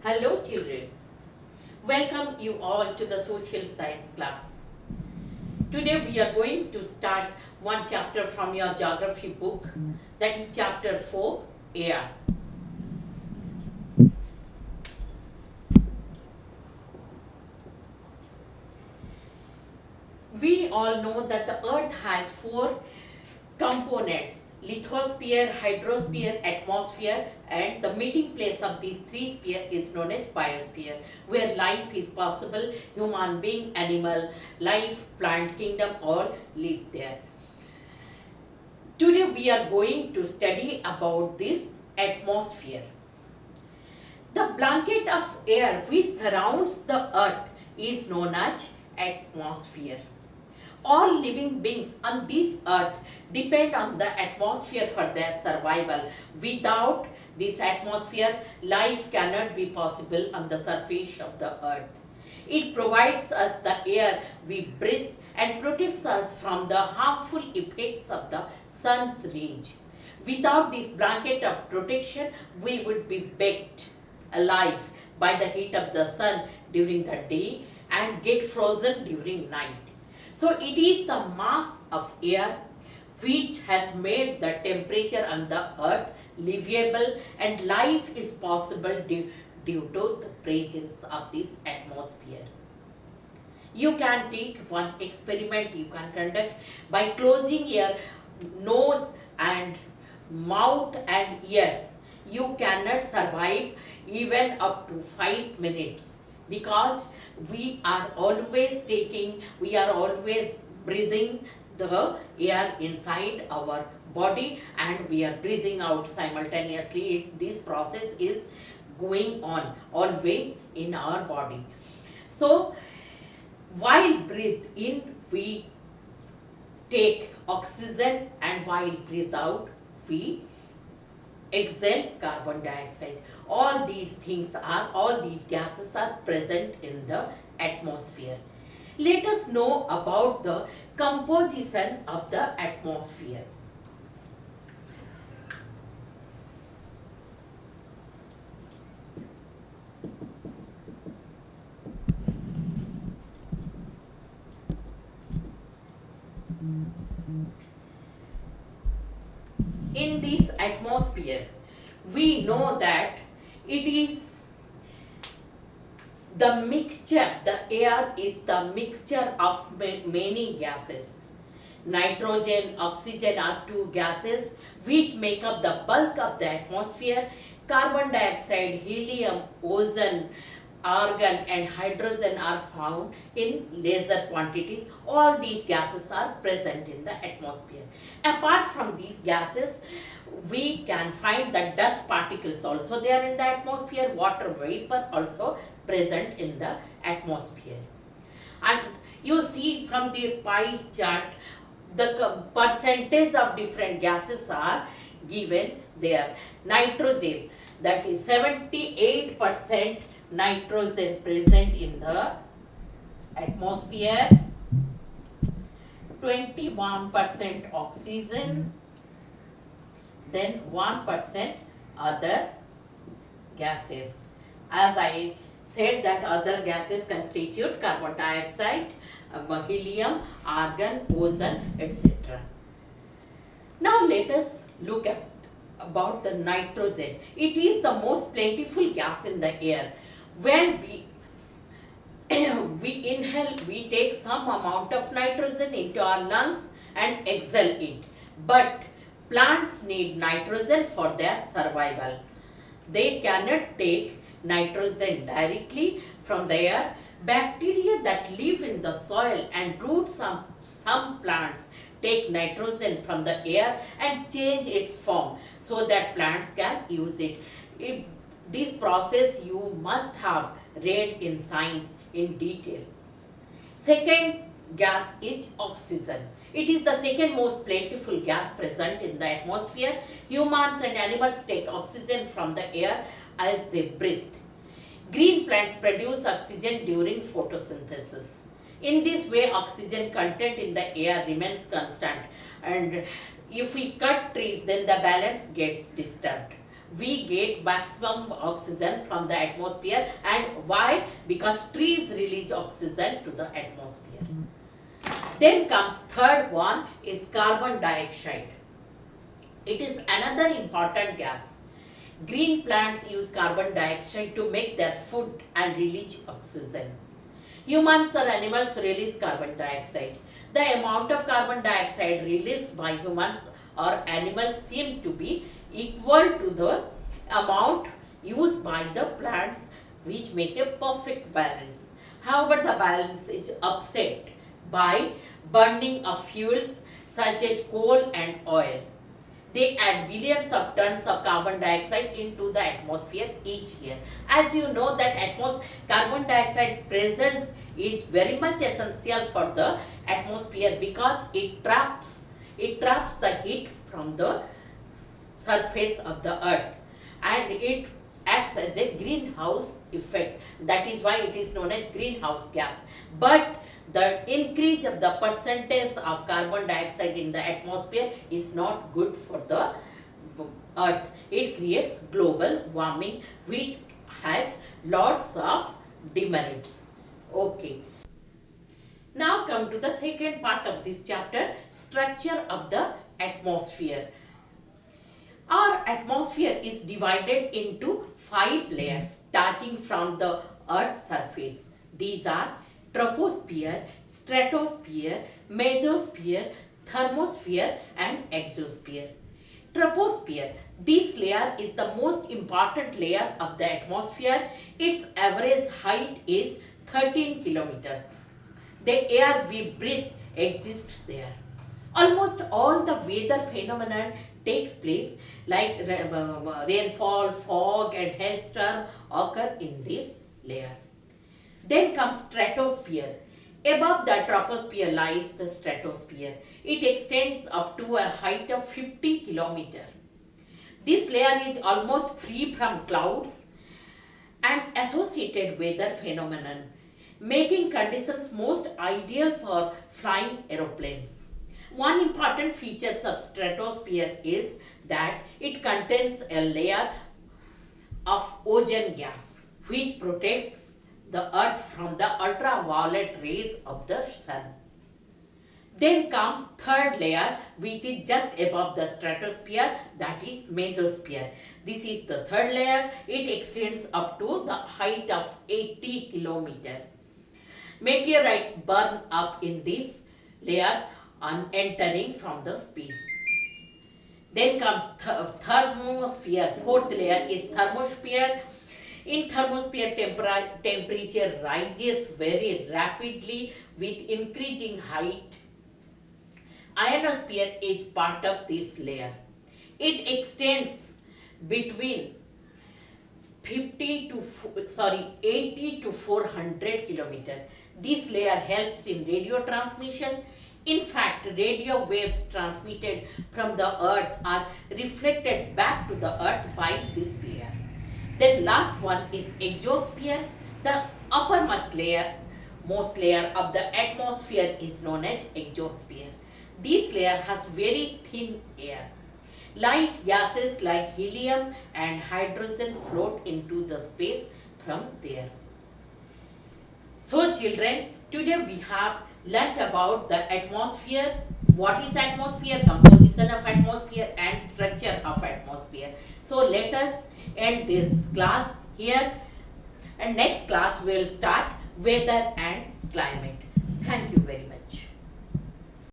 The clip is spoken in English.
Hello children, welcome you all to the social science class. Today we are going to start one chapter from your geography book, that is chapter 4, air. We all know that the earth has four components: lithosphere, hydrosphere, atmosphere, and the meeting place of these three spheres is known as biosphere, where life is possible. Human being, animal life, plant kingdom all live there. Today we are going to study about this atmosphere. The blanket of air which surrounds the earth is known as atmosphere. All living beings on this earth depend on the atmosphere for their survival. Without this atmosphere, life cannot be possible on the surface of the earth. It provides us the air we breathe and protects us from the harmful effects of the sun's rays. Without this blanket of protection, we would be baked alive by the heat of the sun during the day and get frozen during night. So it is the mass of air which has made the temperature on the earth livable, and life is possible due to the presence of this atmosphere. You can take one experiment you can conduct by closing your nose and mouth and ears. You cannot survive even up to 5 minutes, because we are always breathing the air inside our body and we are breathing out simultaneously. This process is going on always in our body. So while breathe in, we take oxygen, and while breathe out, we exhale carbon dioxide. All these gases are present in the atmosphere. Let us know about the composition of the atmosphere. In this atmosphere, we know that it is the air is the mixture of many gases. Nitrogen, oxygen are two gases which make up the bulk of the atmosphere. Carbon dioxide, helium, ozone, argon and hydrogen are found in lesser quantities. All these gases are present in the atmosphere. Apart from these gases, we can find the dust particles also there in the atmosphere, water vapor also present in the atmosphere. And you see from the pie chart, the percentage of different gases are given there. Nitrogen, that is 78% nitrogen present in the atmosphere, 21% oxygen, then 1% other gases. As I said, that other gases constitute carbon dioxide, helium, argon, ozone, etc. Now let us look at about the nitrogen. It is the most plentiful gas in the air. When we we inhale, we take some amount of nitrogen into our lungs and exhale it. But plants need nitrogen for their survival. They cannot take nitrogen directly from the air. Bacteria that live in the soil and roots of some plants take nitrogen from the air and change its form so that plants can use it. This process you must have read in science in detail. Second gas is oxygen. It is the second most plentiful gas present in the atmosphere. Humans and animals take oxygen from the air as they breathe. Green plants produce oxygen during photosynthesis. In this way, oxygen content in the air remains constant, and if we cut trees, then the balance gets disturbed. we get maximum oxygen from the atmosphere. And why? Because trees release oxygen to the atmosphere. Then comes third one is carbon dioxide. It is another important gas. Green plants use carbon dioxide to make their food and release oxygen. Humans or animals release carbon dioxide. The amount of carbon dioxide released by humans or animals seem to be equal to the amount used by the plants, which make a perfect balance. However, the balance is upset by burning of fuels such as coal and oil. They add billions of tons of carbon dioxide into the atmosphere each year. As you know that carbon dioxide presence is very much essential for the atmosphere because it traps the heat from the surface of the earth, and it acts as a greenhouse effect. That is why it is known as greenhouse gas. But the increase of the percentage of carbon dioxide in the atmosphere is not good for the earth. It creates global warming, which has lots of demerits. Okay. Now come to the second part of this chapter, structure of the atmosphere. Our atmosphere is divided into 5 layers starting from the Earth's surface. These are troposphere, stratosphere, mesosphere, thermosphere and exosphere. Troposphere. This layer is the most important layer of the atmosphere. Its average height is 13 km. The air we breathe exists there. Almost all the weather phenomena takes place like rainfall, fog and hailstorm occur in this layer. Then comes stratosphere. Above the troposphere lies the stratosphere. It extends up to a height of 50 km. This layer is almost free from clouds and associated weather phenomenon, making conditions most ideal for flying aeroplanes. One important feature of stratosphere is that it contains a layer of ozone gas, which protects the earth from the ultraviolet rays of the sun. Then comes third layer, which is just above the stratosphere, that is mesosphere. This is the third layer. It extends up to the height of 80 km. Meteorites burn up in this layer on entering from the space. Then comes thermosphere. Fourth layer is thermosphere. In thermosphere, temperature rises very rapidly with increasing height. Ionosphere is part of this layer. It extends between 80 to 400 km. This layer helps in radio transmission. In fact, radio waves transmitted from the earth are reflected back to the earth by this layer. Then last one is exosphere. The uppermost layer, most layer of the atmosphere is known as exosphere. This layer has very thin air. Light gases like helium and hydrogen float into the space from there. So children, today we have learnt about the atmosphere, what is atmosphere, composition of atmosphere and structure of atmosphere. So let us end this class here, and next class we will start weather and climate.